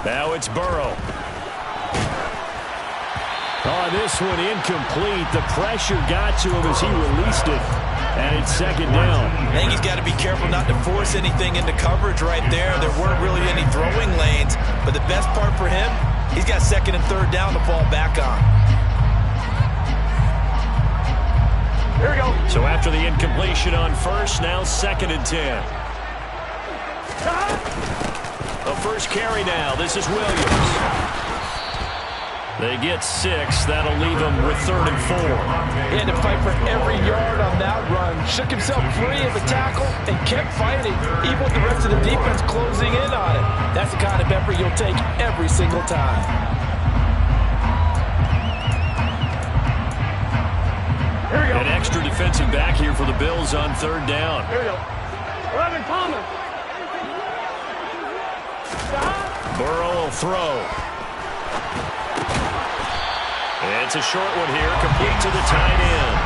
Now it's Burrow. Oh, this one incomplete. The pressure got to him as he released it. And it's second down. I think he's got to be careful not to force anything into coverage right there. There weren't really any throwing lanes. But the best part for him, he's got second and third down to fall back on. Here we go. So after the incompletion on first, now second and 10. The first carry now. This is Williams. They get 6. That'll leave them with third and 4. He had to fight for every yard on that run. Shook himself free of the tackle and kept fighting, even with the rest of the defense closing in on it. That's the kind of effort you'll take every single time. Here we go. An extra defensive back here for the Bills on third down. Here we go. 11 Thomas. Burrow will throw. It's a short one here, complete to the tight end.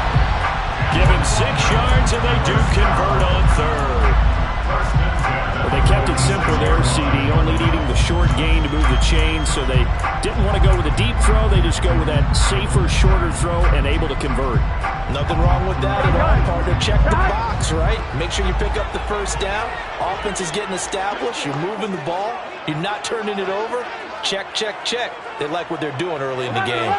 Give him 6 yards, and they do convert on third. Well, they kept it simple there, CD, only needing the short gain to move the chains, so they didn't want to go with a deep throw. They just go with that safer, shorter throw and able to convert. Nothing wrong with that at all, partner. Check the box, right? Make sure you pick up the first down. Offense is getting established. You're moving the ball. You're not turning it over. Check, check, check. They like what they're doing early in the game.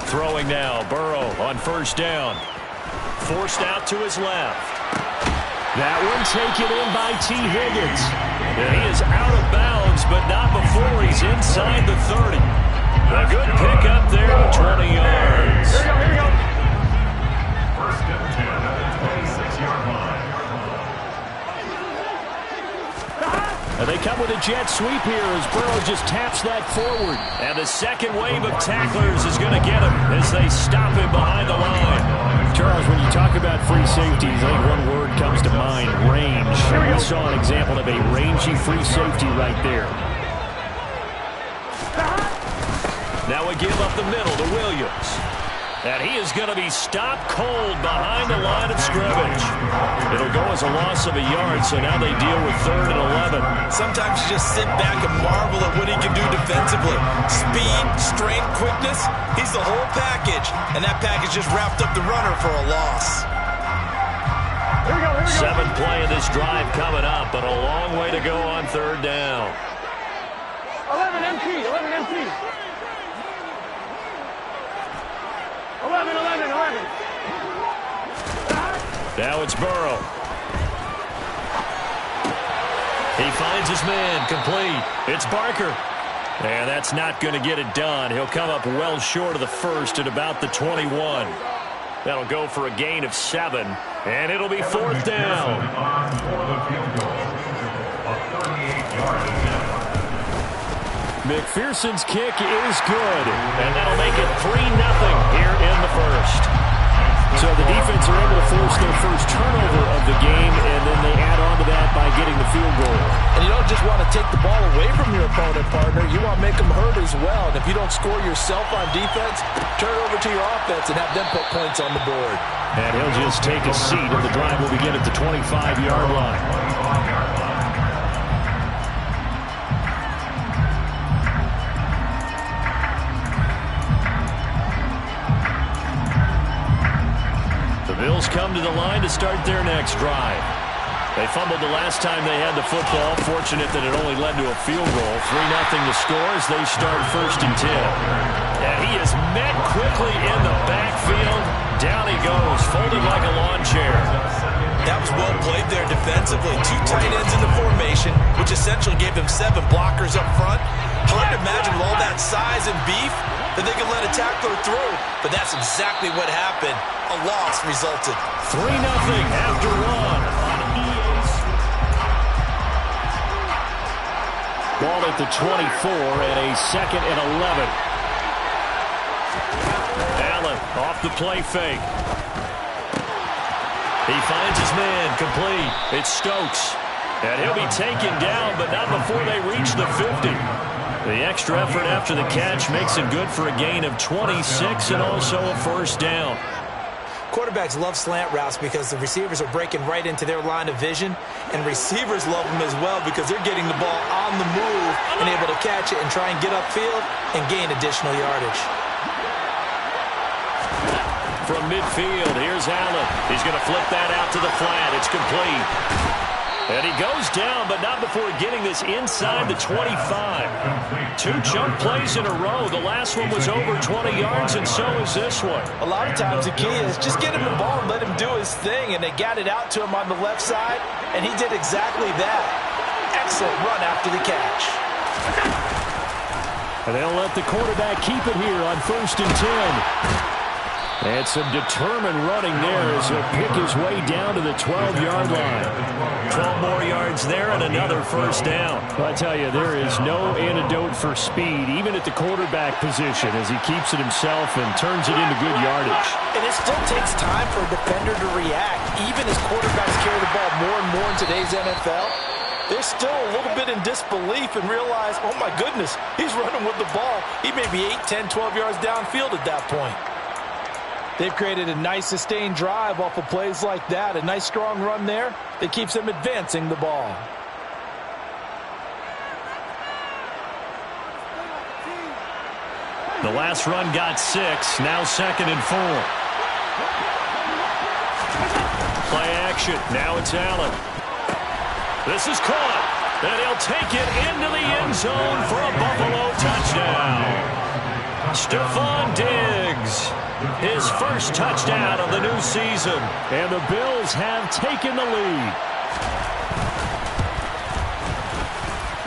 Throwing now, Burrow on first down. Forced out to his left. That one taken in by T. Higgins. And he is out of bounds, but not before he's inside the 30. A good pick up there, 20 yards. Here we go. First and 10 at the 26-yard line. And they come with a jet sweep here as Burrow just taps that forward. And the second wave of tacklers is going to get him as they stop him behind the line. Charles, when you talk about free safeties, I think one word comes to mind, range. We saw an example of a rangy free safety right there. Now we give up the middle to Williams. And he is going to be stopped cold behind the line of scrimmage. It'll go as a loss of a yard, so now they deal with third and 11. Sometimes you just sit back and marvel at what he can do defensively. Speed, strength, quickness, he's the whole package. And that package just wrapped up the runner for a loss. Here we go. 7 play in this drive coming up, but a long way to go on third down. 11 MT. 11. Now it's Burrow. He finds his man, complete. It's Barker. And that's not going to get it done. He'll come up well short of the first at about the 21. That'll go for a gain of 7. And it'll be fourth down. McPherson's kick is good. And that'll make it 3-0 here in the first. So the defense are able to force their first turnover of the game, and then they add on to that by getting the field goal. And you don't just want to take the ball away from your opponent, partner. You want to make them hurt as well. And if you don't score yourself on defense, turn it over to your offense and have them put points on the board. And he'll just take a seat, and the drive will begin at the 25-yard line. Bills come to the line to start their next drive. They fumbled the last time they had the football. Fortunate that it only led to a field goal. 3-0 to score as they start first and 10. And he is met quickly in the backfield. Down he goes, folded like a lawn chair. That was well played there defensively. 2 tight ends in the formation, which essentially gave them 7 blockers up front. Hard to imagine with all that size and beef that they could let a tackler through. But that's exactly what happened. A loss resulted. 3-0 after 1 on EA's. Ball at the 24 and a second and 11. Allen off the play fake. He finds his man, complete. It's Stokes. And he'll be taken down, but not before they reach the 50. The extra effort after the catch makes it good for a gain of 26 and also a first down. Quarterbacks love slant routes because the receivers are breaking right into their line of vision, and receivers love them as well because they're getting the ball on the move and able to catch it and try and get upfield and gain additional yardage. From midfield, here's Allen. He's going to flip that out to the flat. It's complete. And he goes down, but not before getting this inside the 25. 2 chunk plays in a row. The last one was over 20 yards, and so is this one. A lot of times the key is just get him the ball and let him do his thing, and they got it out to him on the left side, and he did exactly that. Excellent run after the catch. And they'll let the quarterback keep it here on 1st and 10. And some determined running there as he'll pick his way down to the 12-yard line. 12 more yards there and another first down. I tell you, there is no antidote for speed, even at the quarterback position, as he keeps it himself and turns it into good yardage. And it still takes time for a defender to react. Even as quarterbacks carry the ball more and more in today's NFL, they're still a little bit in disbelief and realize, oh my goodness, he's running with the ball. He may be 8, 10, 12 yards downfield at that point. They've created a nice sustained drive off of plays like that. A nice strong run there that keeps them advancing the ball. The last run got 6. Now 2nd and 4. Play action. Now it's Allen. This is caught. And he'll take it into the end zone for a Buffalo touchdown. Stephon Diggs, his first touchdown of the new season. And the Bills have taken the lead.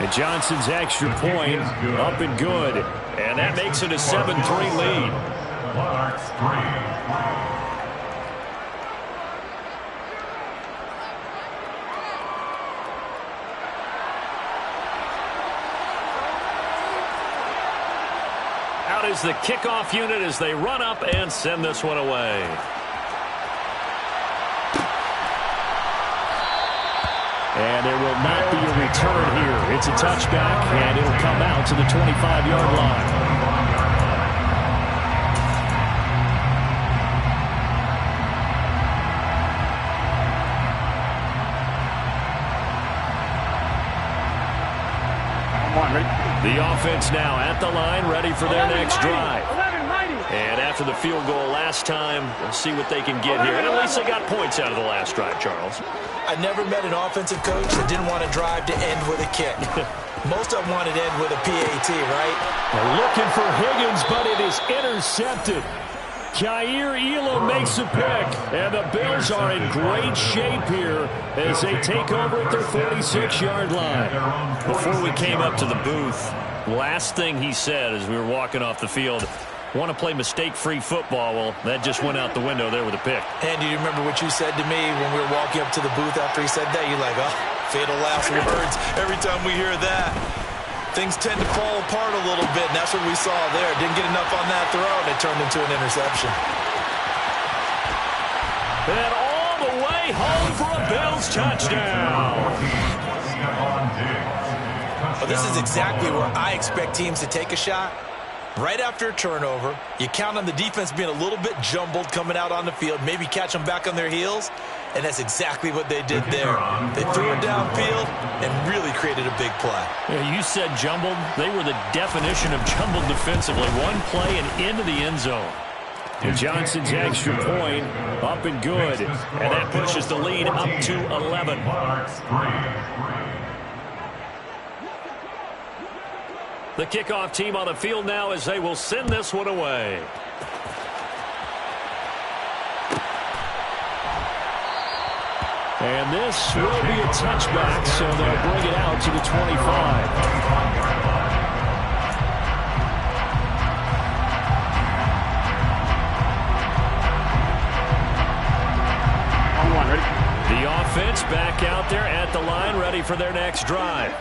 And Johnson's extra point up and good. And that makes it a 7-3 lead. Bucks 3. Out is the kickoff unit as they run up and send this one away. And there will not be a return here. It's a touchback, and it'll come out to the 25-yard line. The offense now at the line, ready for their next drive. And after the field goal last time, we'll see what they can get here. And at least they got points out of the last drive, Charles. I never met an offensive coach that didn't want to drive to end with a kick. Most of them wanted to end with a PAT, right? They're looking for Higgins, but it is intercepted. Kaiir Elam makes a pick, and the Bills are in great shape here as they take over at their 46-yard line. Before we came up to the booth, last thing he said as we were walking off the field, want to play mistake-free football. Well, that just went out the window there with a pick. And do you remember what you said to me when we were walking up to the booth after he said that? You're like, oh, fatal last words every time we hear that. Things tend to fall apart a little bit, and that's what we saw there. Didn't get enough on that throw, and it turned into an interception. And all the way home for a Bills touchdown. Well, this is exactly where I expect teams to take a shot. Right after a turnover, you count on the defense being a little bit jumbled coming out on the field, maybe catch them back on their heels, and that's exactly what they did there. They threw it downfield and really created a big play. Yeah, you said jumbled. They were the definition of jumbled defensively. One play and into the end zone. And Johnson's extra point up and good, and that pushes the lead up to 11. The kickoff team on the field now as they will send this one away. And this will be a touchback, so they'll bring it out to the 25. The offense back out there at the line, ready for their next drive.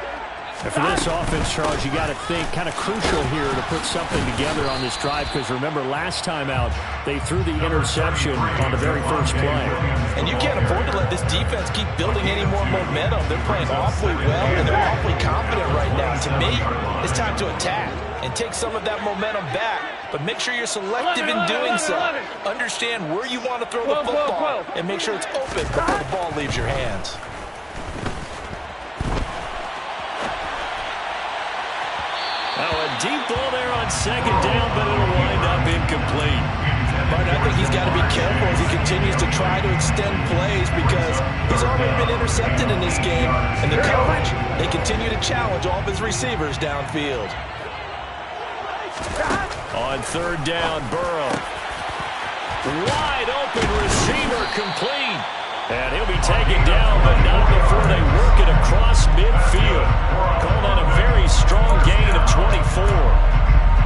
And for this offense, Charles, you got to think kind of crucial here to put something together on this drive, because remember last time out they threw the interception on the very first play. And you can't afford to let this defense keep building any more momentum. They're playing awfully well, and they're awfully confident right now. To me, it's time to attack. and take some of that momentum back. But make sure you're selective in doing so. Understand where you want to throw the football and make sure it's open before the ball leaves your hands. Now a deep ball there on second down, but it'll wind up incomplete. Martin, I think he's got to be careful as he continues to try to extend plays because he's already been intercepted in this game. And the coverage, they continue to challenge all of his receivers downfield. On third down, Burrow. Wide open receiver complete. And he'll be taken down, but not before they work it across midfield. Called on a very strong gain of 24.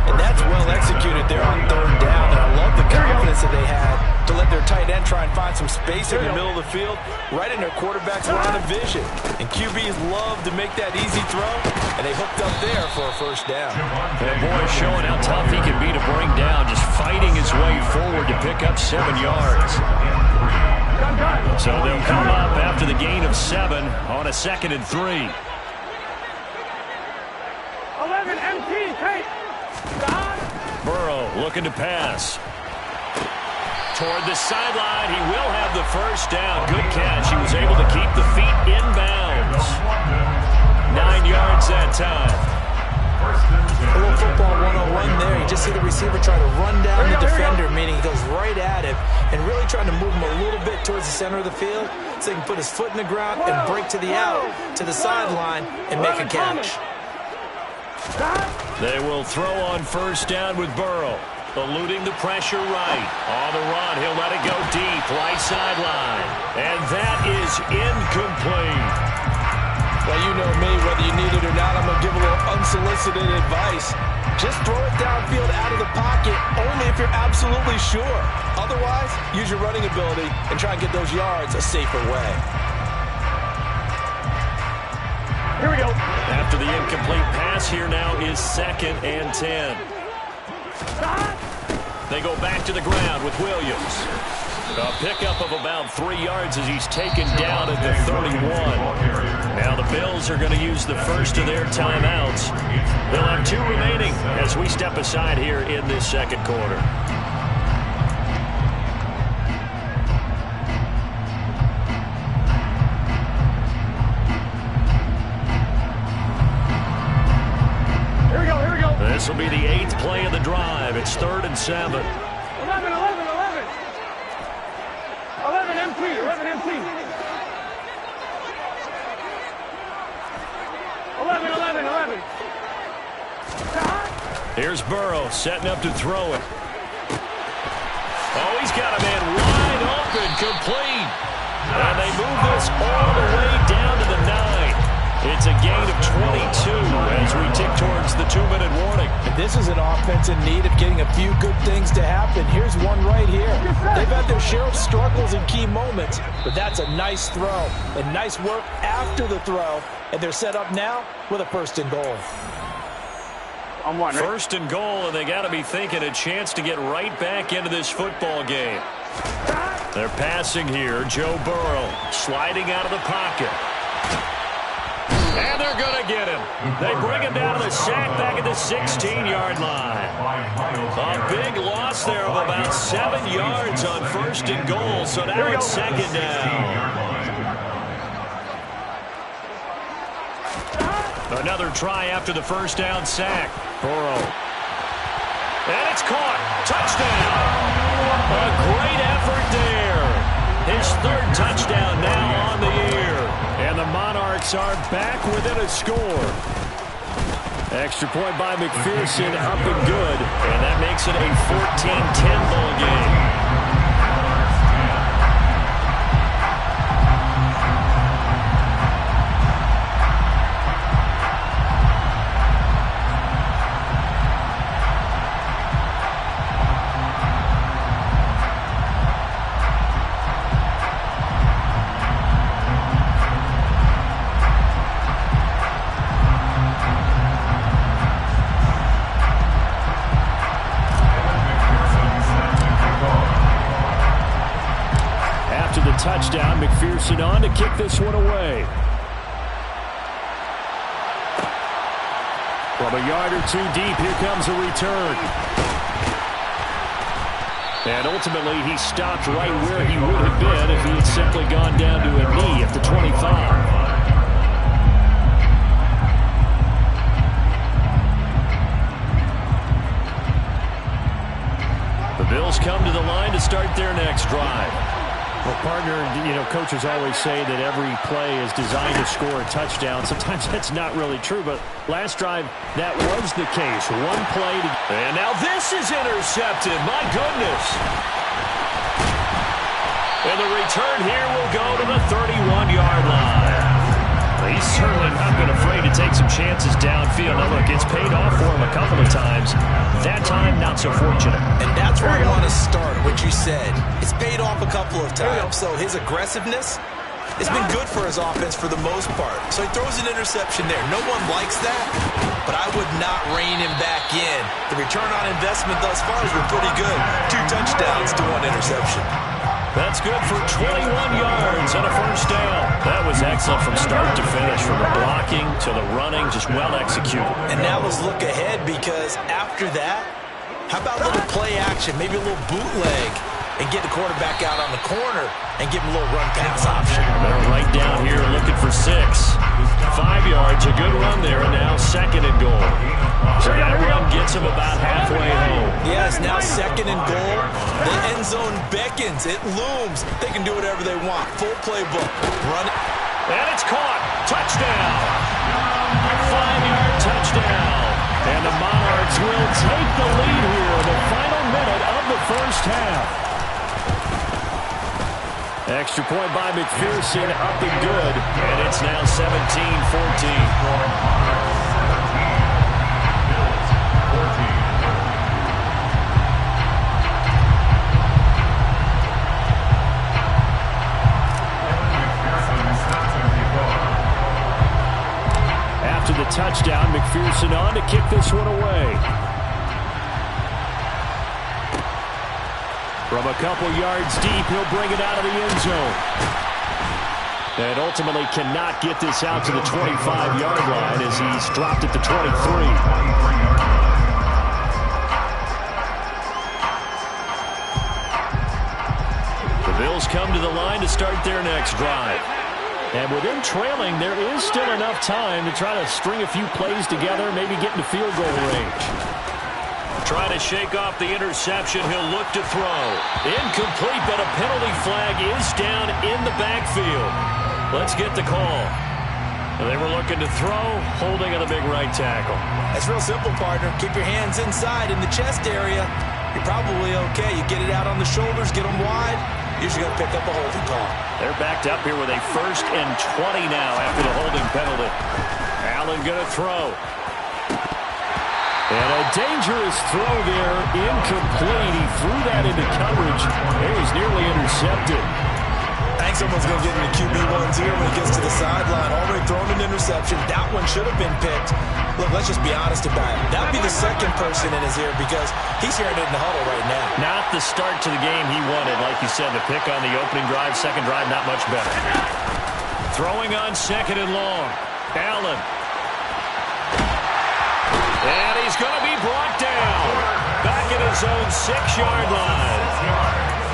And that's well executed there on third down. And I love the confidence that they had to let their tight end try and find some space in the middle of the field, right in their quarterback's line of vision. And QBs love to make that easy throw, and they hooked up there for a first down. That boy showing how tough he can be to bring down, just fighting his way forward to pick up 7 yards. So they'll come up after the gain of 7 on a 2nd and 3. 11 empty, Kate. Burrow looking to pass. Toward the sideline, he will have the first down. Good catch. He was able to keep the feet inbounds. 9 yards that time. A little football 101 there. You just see the receiver try to run down the defender, meaning he goes right at him and really trying to move him a little bit towards the center of the field so he can put his foot in the ground and break to the out, to the sideline, and make a catch. They will throw on first down with Burrow. Eluding the pressure right. On the run, he'll let it go deep, right sideline. And that is incomplete. Well, you know me, whether you need it or not, I'm going to give a little unsolicited advice. Just throw it downfield out of the pocket, only if you're absolutely sure. Otherwise, use your running ability and try and get those yards a safer way. Here we go. After the incomplete pass, here now is 2nd and 10. They go back to the ground with Williams. A pickup of about 3 yards as he's taken down at the 31. Now the Bills are going to use the first of their timeouts. They'll have 2 remaining as we step aside here in this second quarter. This will be the 8th play of the drive. It's 3rd and 7. 11 empty, 11 empty. 11. Here's Burrow setting up to throw it. Oh, he's got a man wide open, complete. And they move this all the way down to the 9. It's a gain of 22 as we tick towards the 2-minute warning. This is an offense in need of getting a few good things to happen. Here's one right here. They've had their share of struggles in key moments, but that's a nice throw and nice work after the throw. And they're set up now with a 1st and goal. I'm one, right? 1st and goal, and they got to be thinking a chance to get right back into this football game. They're passing here. Joe Burrow sliding out of the pocket. And they're going to get him. They bring him down to the sack back at the 16-yard line. A big loss there of about 7 yards on 1st and goal, so now it's 2nd down. Another try after the first down sack. Burrow. And it's caught. Touchdown. A great effort there. His 3rd touchdown now on the year. And the Monarchs are back within a score. Extra point by McPherson, up and good. And that makes it a 14-10 ball game. Touchdown, McPherson on to kick this one away. From a yard or two deep, here comes a return. And ultimately, he stopped right where he would have been if he had simply gone down to a knee at the 25. The Bills come to the line to start their next drive. Well, partner, coaches always say that every play is designed to score a touchdown. Sometimes that's not really true, but last drive, that was the case. One play to... And now this is intercepted. My goodness. And the return here will go to the 31-yard line. He's certainly not been afraid to take some chances downfield. Now, look, it's paid off for him a couple of times. That time, not so fortunate. And that's where I want to start, what you said. It's paid off a couple of times. So his aggressiveness has been good for his offense for the most part. So he throws an interception there. No one likes that, but I would not rein him back in. The return on investment thus far has been pretty good. 2 touchdowns to 1 interception. That's good for 21 yards and a first down. That was excellent from start to finish, from the blocking to the running, just well executed. And now let's look ahead, because after that, how about a little play action, maybe a little bootleg, and get the quarterback out on the corner and give him a little run-pass option. They're right down here looking for 6. 5 yards, a good run there, and now 2nd and goal. So that run gets him about halfway home. Yeah, it's now 2nd and goal. The end zone beckons. It looms. They can do whatever they want. Full playbook. Run it. And it's caught. Touchdown. 5-yard touchdown. And the Monarchs will take the lead here in the final minute of the first half. Extra point by McPherson, up and good. And it's now 17-14. After the touchdown, McPherson on to kick this one away. From a couple yards deep, he'll bring it out of the end zone. And ultimately cannot get this out to the 25-yard line as he's dropped at the 23. The Bills come to the line to start their next drive. And with them trailing, there is still enough time to try to string a few plays together, maybe get into field goal range. Trying to shake off the interception, he'll look to throw. Incomplete, but a penalty flag is down in the backfield. Let's get the call. They were looking to throw, holding on the big right tackle. That's real simple, partner. Keep your hands inside in the chest area. You're probably okay. You get it out on the shoulders, get them wide. Usually going to pick up a holding call. They're backed up here with a 1st and 20 now after the holding penalty. Allen going to throw. And a dangerous throw there, incomplete. He threw that into coverage. It was nearly intercepted. I think someone's going to get into QB1's ear when he gets to the sideline. Already thrown an interception. That one should have been picked. Look, let's just be honest about it. That would be the second person in his ear because he's hearing it in the huddle right now. Not the start to the game he wanted. Like you said, the pick on the opening drive, second drive, not much better. Throwing on 2nd and long. Allen. And he's going to be brought down. Back at his own 6-yard line.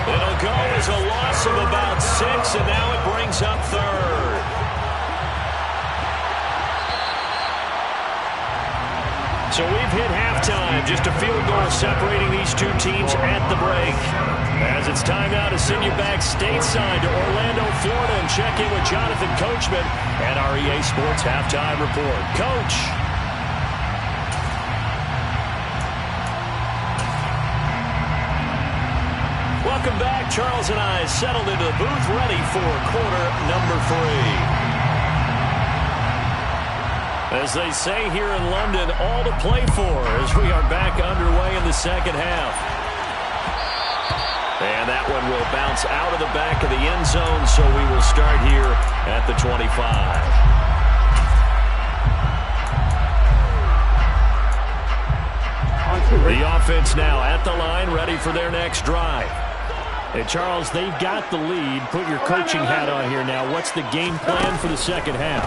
It'll go as a loss of about 6, and now it brings up 3rd. So we've hit halftime. Just a field goal separating these two teams at the break. As it's time now to send you back stateside to Orlando, Florida, and check in with Jonathan Coachman and our EA Sports Halftime Report. Coach. Welcome back. Charles and I settled into the booth, ready for quarter number 3. As they say here in London, all to play for as we are back underway in the second half. And that one will bounce out of the back of the end zone, so we will start here at the 25. The offense now at the line, ready for their next drive. Hey, Charles, they've got the lead. Put your coaching hat on here now. What's the game plan for the second half?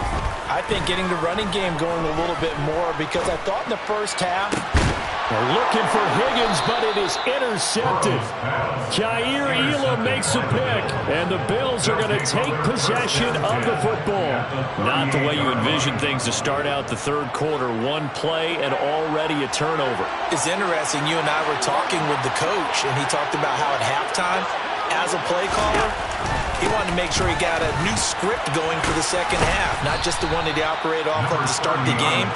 I think getting the running game going a little bit more, because I thought in the first half. They're looking for Higgins, but it is intercepted. Jayhill makes a pick, and the Bills are going to take possession of the football. Not the way you envision things to start out the third quarter. One play and already a turnover. It's interesting. You and I were talking with the coach, and he talked about how at halftime, as a play caller, he wanted to make sure he got a new script going for the second half, not just the one that he operated off of to start the game.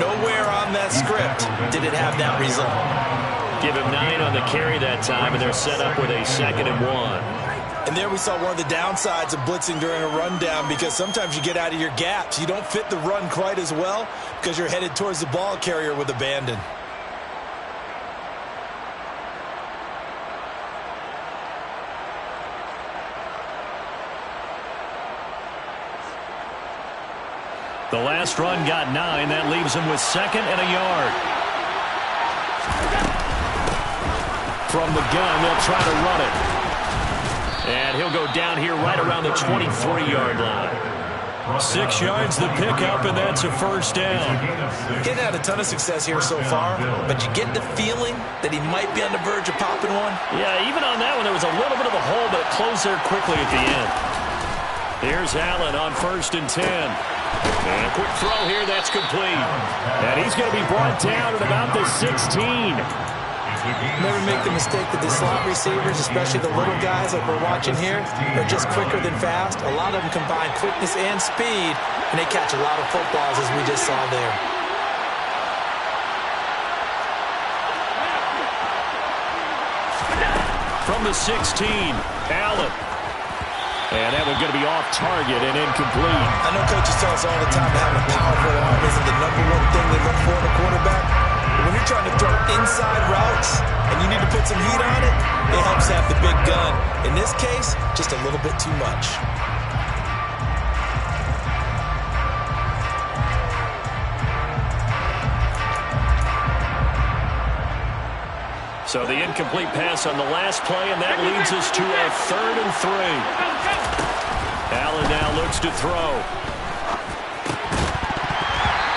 Nowhere on that script did it have that result. Give him 9 on the carry that time, and they're set up with a 2nd and 1. And there we saw one of the downsides of blitzing during a rundown, because sometimes you get out of your gaps. You don't fit the run quite as well because you're headed towards the ball carrier with abandon. The last run got 9. That leaves him with 2nd and a yard. From the gun, they'll try to run it. And he'll go down here right around the 23-yard line. 6 yards the pickup, and that's a first down. He hasn't had a ton of success here so far, but you get the feeling that he might be on the verge of popping one. Yeah, even on that one, there was a little bit of a hole, but it closed there quickly at the end. Here's Allen on 1st and 10. And a quick throw here, that's complete. And he's going to be brought down at about the 16. Never make the mistake that the slot receivers, especially the little guys like we're watching here, are just quicker than fast. A lot of them combine quickness and speed, and they catch a lot of footballs, as we just saw there. From the 16, Allen. And that one's going to be off target and incomplete. I know coaches tell us all the time that having a powerful arm isn't the #1 thing they look for in a quarterback. But when you're trying to throw inside routes and you need to put some heat on it, it helps have the big gun. In this case, just a little bit too much. So the incomplete pass on the last play, and that leads us to a 3rd and 3. Allen now looks to throw.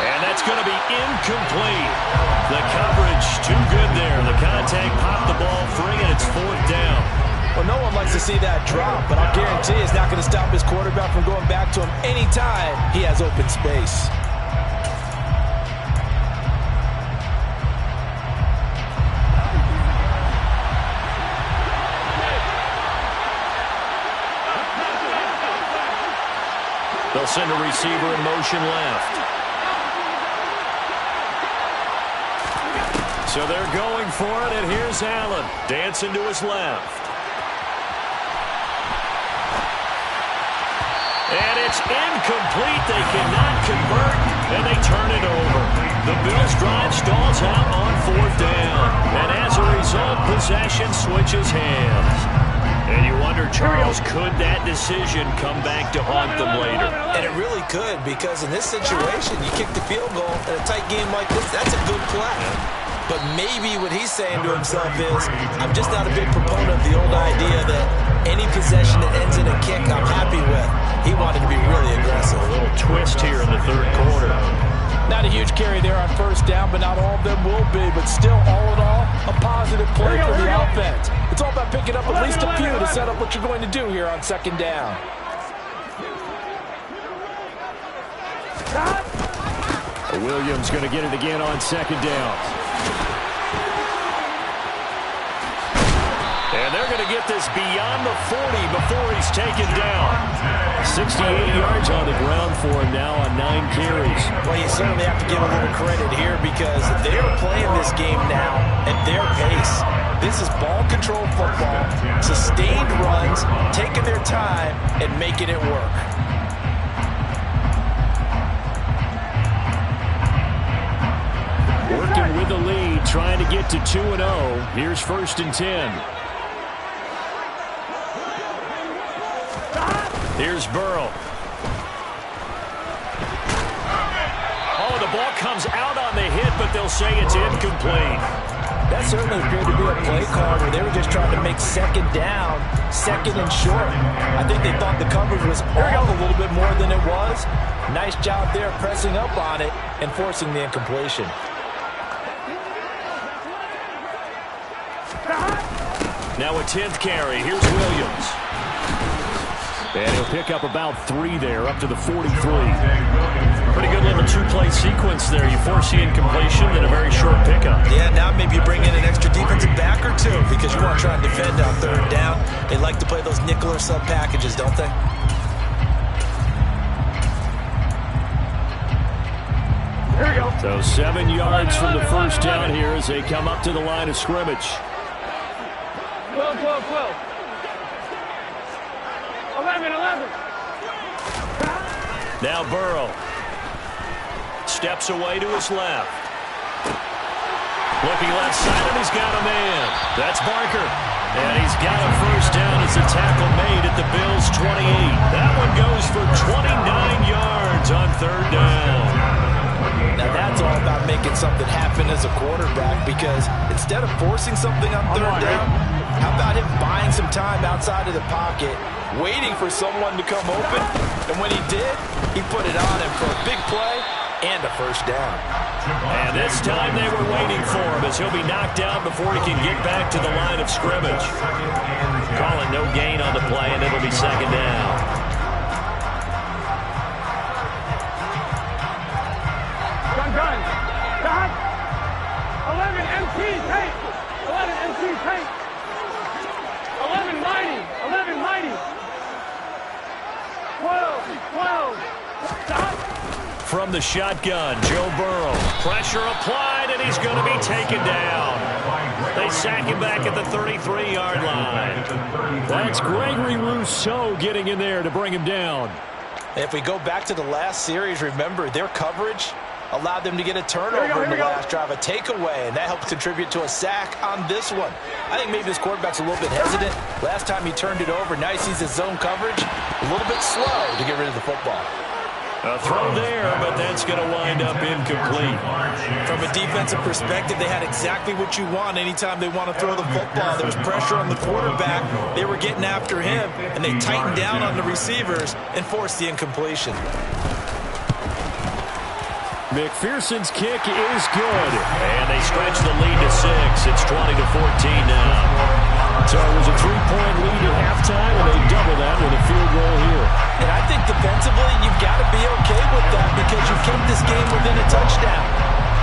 And that's going to be incomplete. The coverage too good there. The contact popped the ball free, and it's 4th down. Well, no one likes to see that drop, but I'll guarantee it's not going to stop his quarterback from going back to him anytime he has open space. They'll send a receiver in motion left. So they're going for it, and here's Allen dancing to his left. And it's incomplete. They cannot convert, and they turn it over. The Bills drive stalls out on 4th down. And as a result, possession switches hands. And you wonder, Charles, could that decision come back to haunt them later? And it really could, because in this situation, you kick the field goal in a tight game like this, that's a good play. But maybe what he's saying to himself is, I'm just not a big proponent of the old idea that any possession that ends in a kick I'm happy with. He wanted to be really aggressive. A little twist here in the 3rd quarter. Not a huge carry there on 1st down, but not all of them will be. But still, all in all, a positive play for the offense. It's all about picking up at least a few to set up what you're going to do here on 2nd down. Williams going to get it again on 2nd down. And they're going to get this beyond the 40 before he's taken down. 68 yards on the ground for him now on 9 carries. Well, you certainly have to give a little credit here, because they're playing this game now at their pace. This is ball control football, sustained runs, taking their time and making it work. Working with the lead, trying to get to 2-0. Here's 1st and 10. Here's Burrow. Oh, the ball comes out on the hit, but they'll say it's incomplete. That certainly appeared to be a play call where they were just trying to make second down, second and short. I think they thought the coverage was off a little bit more than it was. Nice job there pressing up on it and forcing the incompletion. Now a 10th carry. Here's Williams. And he'll pick up about 3 there, up to the 43. Pretty good little 2-play sequence there. You force the incompletion and a very short pickup. Yeah, now maybe you bring in an extra defensive back or two because you want to try and defend on third down. They like to play those nickel or sub packages, don't they? Here we go. So 7 yards from the first down here as they come up to the line of scrimmage. 12, 12, 12. 11, 11. Now Burrow. Steps away to his left. Looking left side, and he's got a man. That's Barker. And he's got a first down as a tackle made at the Bills' 28. That one goes for 29 yards on third down. Now that's all about making something happen as a quarterback, because instead of forcing something on third down, how about him buying some time outside of the pocket, waiting for someone to come open, and when he did, he put it on him for a big play and a first down. And this time they were waiting for him as he'll be knocked down before he can get back to the line of scrimmage. Calling no gain on the play, and it'll be second down. Gun. Stop. 11 MT tape. 11 MT tape. 11 mighty. 11 mighty. 12. Stop. From the shotgun, Joe Burrow. Pressure applied, and he's going to be taken down. They sack him back at the 33-yard line. That's Gregory Rousseau getting in there to bring him down. If we go back to the last series, remember, their coverage allowed them to get a turnover in the last drive, a takeaway, and that helped contribute to a sack on this one. I think maybe this quarterback's a little bit hesitant. Last time he turned it over, now he sees his zone coverage, a little bit slow to get rid of the football. A throw there, but that's going to wind up incomplete. From a defensive perspective, they had exactly what you want anytime they want to throw the football. There was pressure on the quarterback. They were getting after him, and they tightened down on the receivers and forced the incompletion. McPherson's kick is good, and they stretch the lead to 6. It's 20-14 now. So it was a 3-point lead at halftime, and they double that with a field goal here. And I think defensively, you've got to be okay with that because you've kept this game within a touchdown.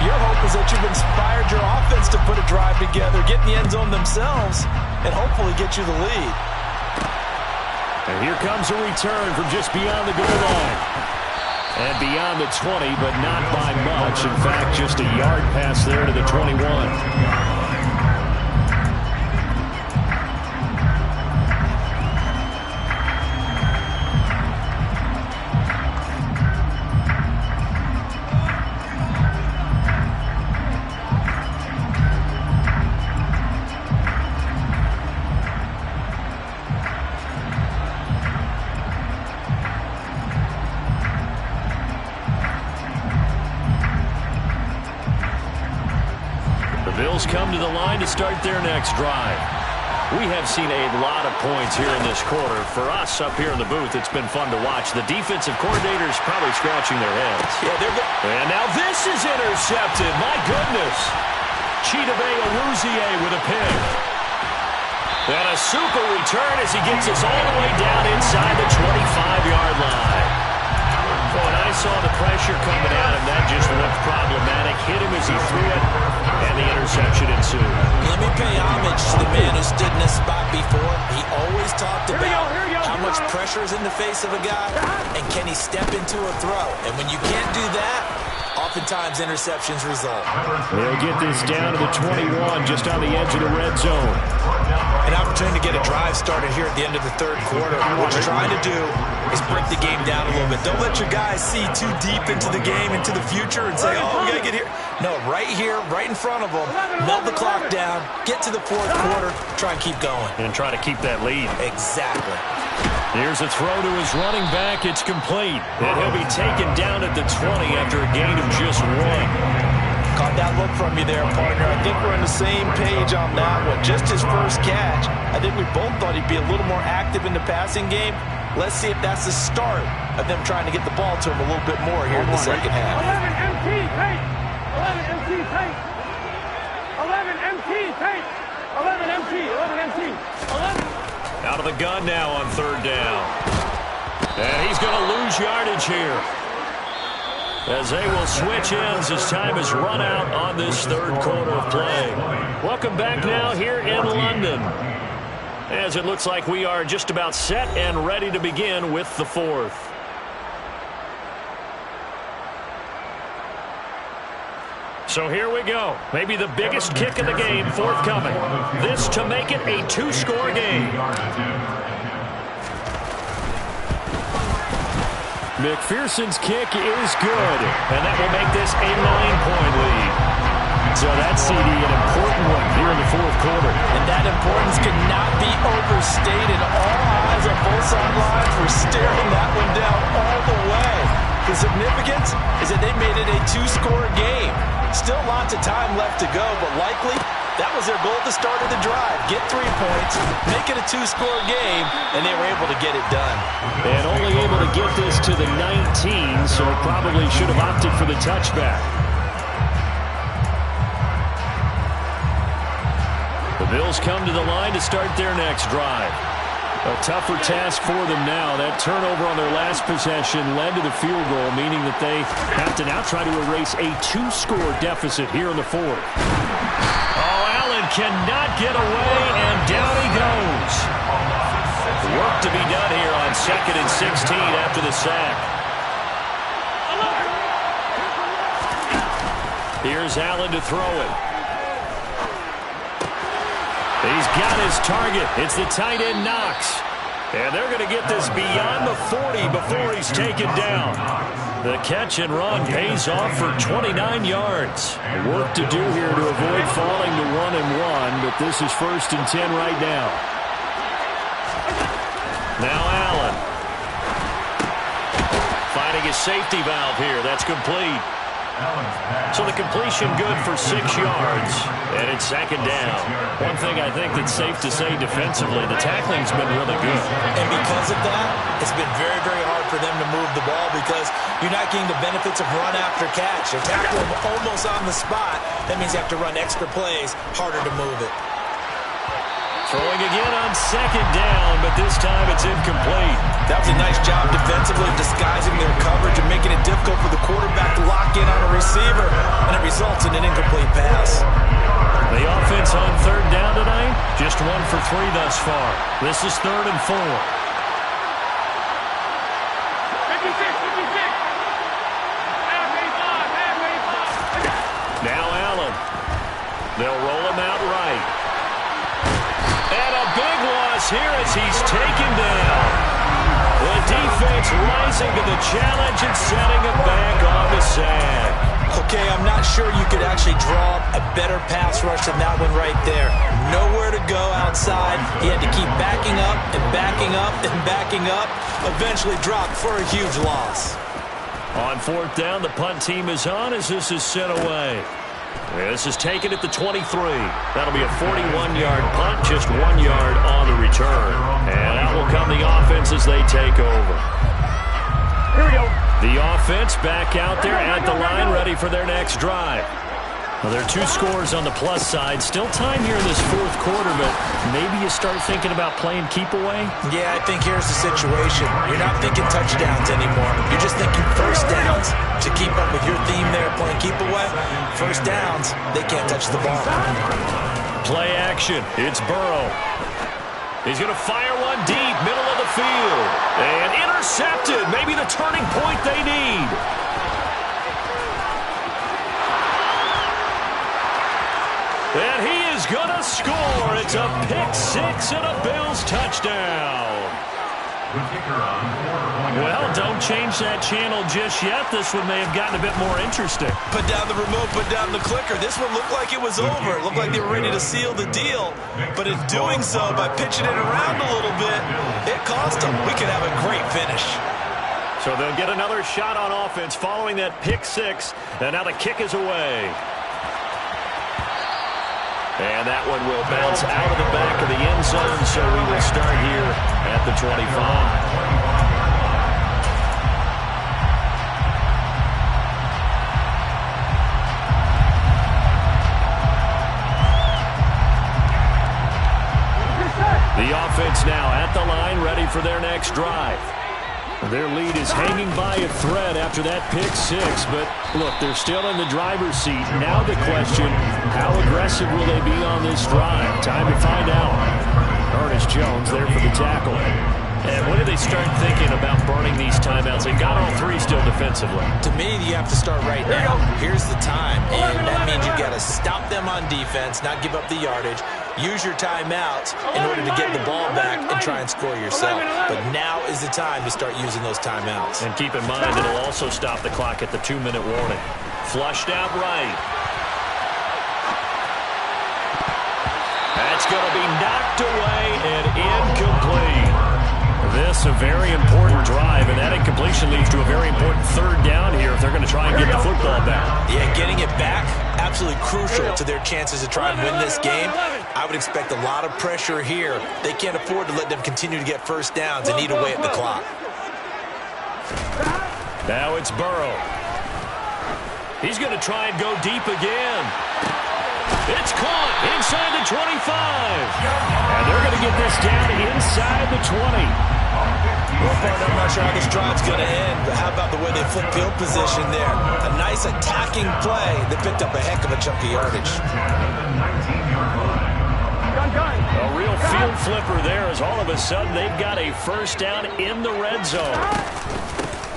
Your hope is that you've inspired your offense to put a drive together, get in the end zone themselves, and hopefully get you the lead. And here comes a return from just beyond the goal line. And beyond the 20, but not by much. In fact, just a yard pass there to the 21. Bills come to the line to start their next drive. We have seen a lot of points here in this quarter. For us up here in the booth, it's been fun to watch. The defensive coordinators probably scratching their heads. Yeah, they're good. And now this is intercepted. My goodness. Chidobe Awuzie with a pick. And a super return as he gets us all the way down inside the 25-yard line. When I saw the pressure coming at him, that just looked problematic. Hit him as he threw it, and the interception ensued. Let me pay homage to the man who stood in this spot before. He always talked about how much pressure is in the face of a guy, and can he step into a throw. And when you can't do that, oftentimes interceptions result. They'll get this down to the 21, just on the edge of the red zone. An opportunity to get a drive started here at the end of the third quarter. What you're trying to do is break the game down a little bit. Don't let your guys see too deep into the game, into the future, and say, oh, we got to get here. No, right here, right in front of them, melt the clock down, get to the fourth quarter, try and keep going. And try to keep that lead. Exactly. Here's a throw to his running back. It's complete. And he'll be taken down at the 20 after a gain of just 1. Caught that look from you there, partner. I think we're on the same page on that one. Just his first catch. I think we both thought he'd be a little more active in the passing game. Let's see if that's the start of them trying to get the ball to him a little bit more here in the second half. 11 MT, tape. 11 MT, tape. 11 MT, tape. 11 MT, 11 MT, 11. Out of the gun now on third down. And he's going to lose yardage here, as they will switch ends as time has run out on this third quarter of play. Welcome back now here in London, as it looks like we are just about set and ready to begin with the fourth. So here we go. Maybe the biggest kick of the game forthcoming. This to make it a two-score game. McPherson's kick is good, and that will make this a 9-point lead. So that's, CD, an important one here in the fourth quarter. And that importance cannot be overstated. All eyes on both sidelines were staring that one down all the way. The significance is that they made it a two-score game. Still lots of time left to go, but likely that was their goal at the start of the drive. Get 3 points, make it a two-score game, and they were able to get it done. And only able to get this to the 19, so probably should have opted for the touchback. The Bills come to the line to start their next drive. A tougher task for them now. That turnover on their last possession led to the field goal, meaning that they have to now try to erase a two-score deficit here in the fourth. Oh, Allen cannot get away, and down he goes. Work to be done here on 2nd and 16 after the sack. Here's Allen to throw it. He's got his target. It's the tight end, Knox. And they're going to get this beyond the 40 before he's taken down. The catch and run pays off for 29 yards. Work to do here to avoid falling to 1-1, but this is 1st and 10 right now. Now Allen. Finding his safety valve here. That's complete. So the completion good for 6 yards, and it's 2nd down. One thing I think that's safe to say defensively, the tackling's been really good. And because of that, it's been very, very hard for them to move the ball because you're not getting the benefits of run after catch. They tackle them almost on the spot. That means you have to run extra plays, harder to move it. Throwing again on 2nd down, but this time it's incomplete. That was a nice job defensively disguising their coverage and making it difficult for the quarterback to lock in on a receiver, and it results in an incomplete pass. The offense on 3rd down tonight, just 1 for 3 thus far. This is 3rd and 4. 56, 56. Half 85, half 85. Now Allen. They'll roll him out right. And a big loss here as he's taken down. The defense rising to the challenge and setting him back on the sack. Okay, I'm not sure you could actually draw a better pass rush than that one right there. Nowhere to go outside. He had to keep backing up and backing up and backing up. Eventually dropped for a huge loss. On 4th down, the punt team is on as this is sent away. This is taken at the 23. That'll be a 41-yard punt, just 1 yard on the return. And out will come the offense as they take over. Here we go. The offense back out there at the line, ready for their next drive. Well, there are 2 scores on the plus side. Still time here in this fourth quarter, but maybe you start thinking about playing keep away? Yeah, I think here's the situation. You're not thinking touchdowns anymore. You're just thinking first downs. To keep up with your theme there, playing keep away, first downs, they can't touch the ball. Play action. It's Burrow. He's going to fire one deep, middle of the field. And intercepted. Maybe the turning point they need. And he is going to score. It's a pick-6 and a Bills touchdown. Well, don't change that channel just yet. This one may have gotten a bit more interesting. Put down the remote, put down the clicker. This one looked like it was over. It looked like they were ready to seal the deal. But in doing so, by pitching it around a little bit, it cost them. We could have a great finish. So they'll get another shot on offense following that pick-6. And now the kick is away. And that one will bounce out of the back of the end zone, so we will start here at the 25. The offense now at the line, ready for their next drive. Their lead is hanging by a thread after that pick six, but look, they're still in the driver's seat. Now the question, how aggressive will they be on this drive? Time to find out. Ernest Jones there for the tackle. And when do they start thinking about burning these timeouts? They've got all three still defensively. To me, you have to start right now. Here's the time, and that means you've got to stop them on defense, not give up the yardage. Use your timeouts in order to get the ball back and try and score yourself. But now is the time to start using those timeouts. And keep in mind, it'll also stop the clock at the 2-minute warning. Flushed out right. That's going to be knocked away and incomplete. This a very important drive, and that incompletion leads to a very important third down here if they're going to try and get the football back. Yeah, getting it back, absolutely crucial to their chances to try and win this game. I would expect a lot of pressure here. They can't afford to let them continue to get first downs and eat away at the clock. Now it's Burrow. He's going to try and go deep again. It's caught inside the 25. And they're going to get this down inside the 20. Well, partner, I'm not sure how this drive's going to end, but how about the way they flip field position there? A nice attacking play. They picked up a heck of a chunk of yardage. A real field flipper there as all of a sudden they've got a first down in the red zone.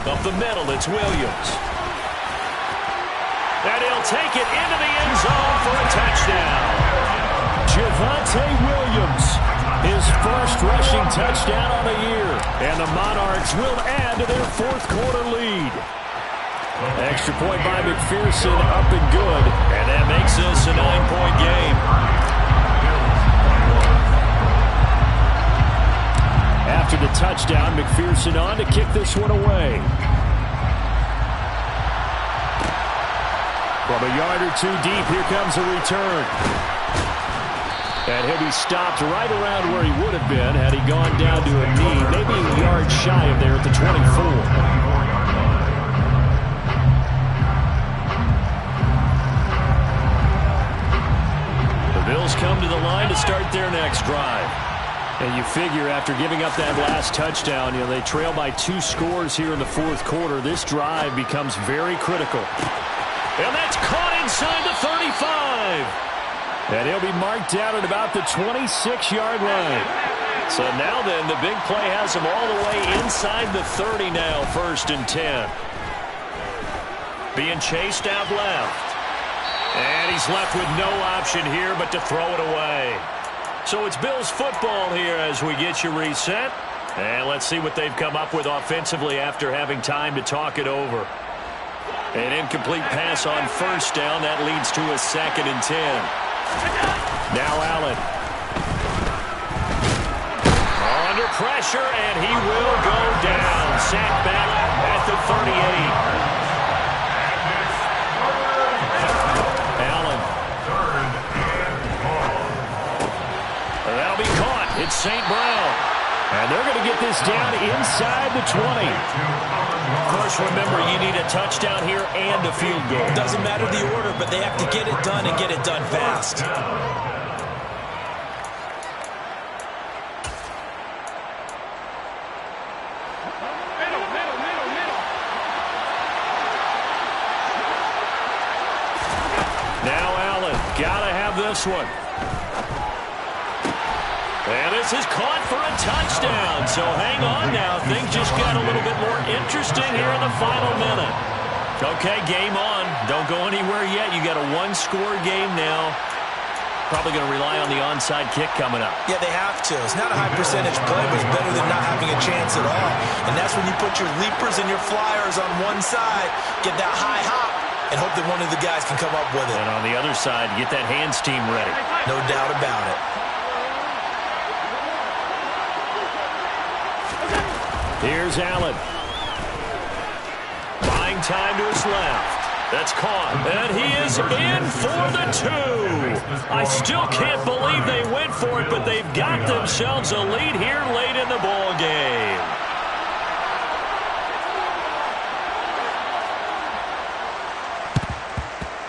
Up the middle, it's Williams. And he'll take it into the end zone for a touchdown. Javonte Williams, his first rushing touchdown on the year. And the Monarchs will add to their fourth quarter lead. Extra point by McPherson, up and good. And that makes this a 9-point game. After the touchdown, McPherson on to kick this one away. From a yard or two deep, here comes a return. And he'll be stopped right around where he would have been had he gone down to a knee, maybe a yard shy of there at the 24. The Bills come to the line to start their next drive. And you figure after giving up that last touchdown, they trail by 2 scores here in the fourth quarter. This drive becomes very critical. And that's caught inside the 35. And he'll be marked down at about the 26-yard line. So now then, the big play has him all the way inside the 30 now, 1st and 10. Being chased out left. And he's left with no option here but to throw it away. So it's Bills football here as we get you reset. And let's see what they've come up with offensively after having time to talk it over. An incomplete pass on first down. That leads to a 2nd and 10. Now Allen. Under pressure, and he will go down. Sacked back at the 38. Allen. That'll be caught. It's St. Brown. And they're going to get this down inside the 20. Of course, remember, you need a touchdown here and a field goal. Doesn't matter the order, but they have to get it done and get it done fast. Now Allen, gotta have this one. And this is caught for a touchdown. So hang on now. Things just got a little bit more interesting here in the final minute. Okay, game on. Don't go anywhere yet. You got a 1-score game now. Probably going to rely on the onside kick coming up. Yeah, they have to. It's not a high percentage play, but it's better than not having a chance at all. And that's when you put your leapers and your flyers on one side, get that high hop, and hope that one of the guys can come up with it. And on the other side, get that hands team ready. No doubt about it. Here's Allen. Buying time to his left. That's caught, and he is in for the 2. I still can't believe they went for it, but they've got themselves a lead here late in the ball game.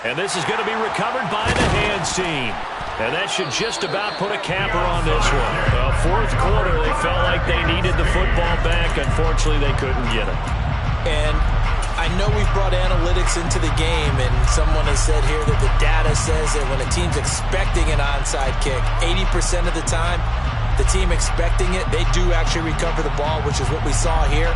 And this is going to be recovered by the hands team. And that should just about put a capper on this one. Fourth quarter, they felt like they needed the football back. Unfortunately, they couldn't get it. And I know we've brought analytics into the game, and someone has said here that the data says that when a team's expecting an onside kick, 80% of the time, the team expecting it, they do actually recover the ball, which is what we saw here.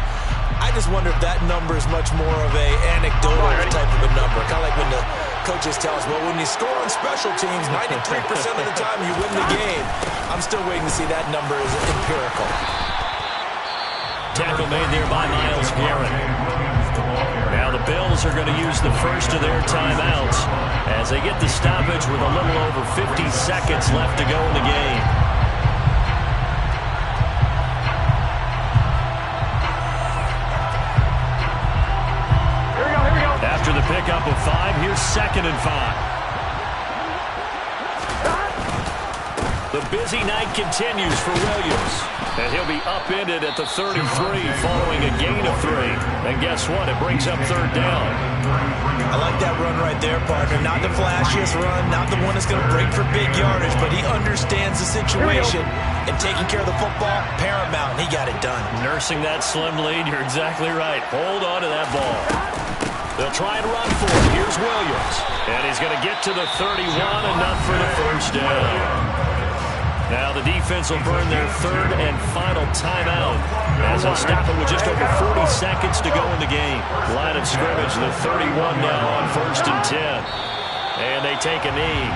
I just wonder if that number is much more of a anecdotal type of a number. Kind of like when the coaches tell us, well, when you score on special teams, 93% of the time you win the game. I'm still waiting to see that number is empirical. Tackle made there by Myles Garrett. Now the Bills are going to use the first of their timeouts as they get the stoppage with a little over 50 seconds left to go in the game. After the pickup of 5, here's 2nd and 5. The busy night continues for Williams. And he'll be upended at the 33 following a gain of 3. And guess what? It brings up 3rd down. I like that run right there, partner. Not the flashiest run, not the one that's going to break for big yardage, but he understands the situation, and taking care of the football, paramount, and he got it done. Nursing that slim lead, you're exactly right. Hold on to that ball. They'll try and run for it. Here's Williams. And he's going to get to the 31, enough for the 1st down. Now the defense will burn their 3rd and final timeout as they'll stop it with just over 40 seconds to go in the game. Line of scrimmage, the 31 now on 1st and 10. And they take a knee.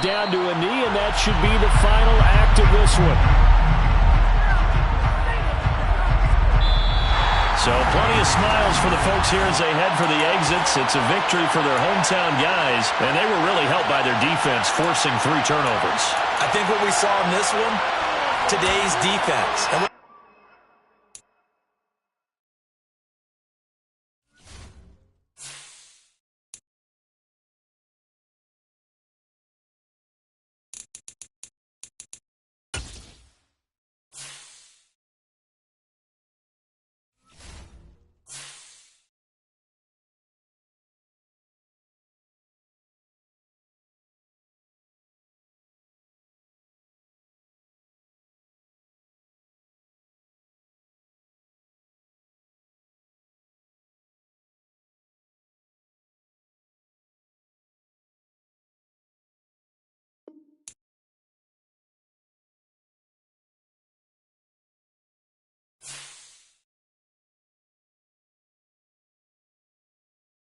Down to a knee, and that should be the final act of this one. So plenty of smiles for the folks here as they head for the exits. It's a victory for their hometown guys, and they were really helped by their defense, forcing 3 turnovers. I think what we saw in this one, today's defense. And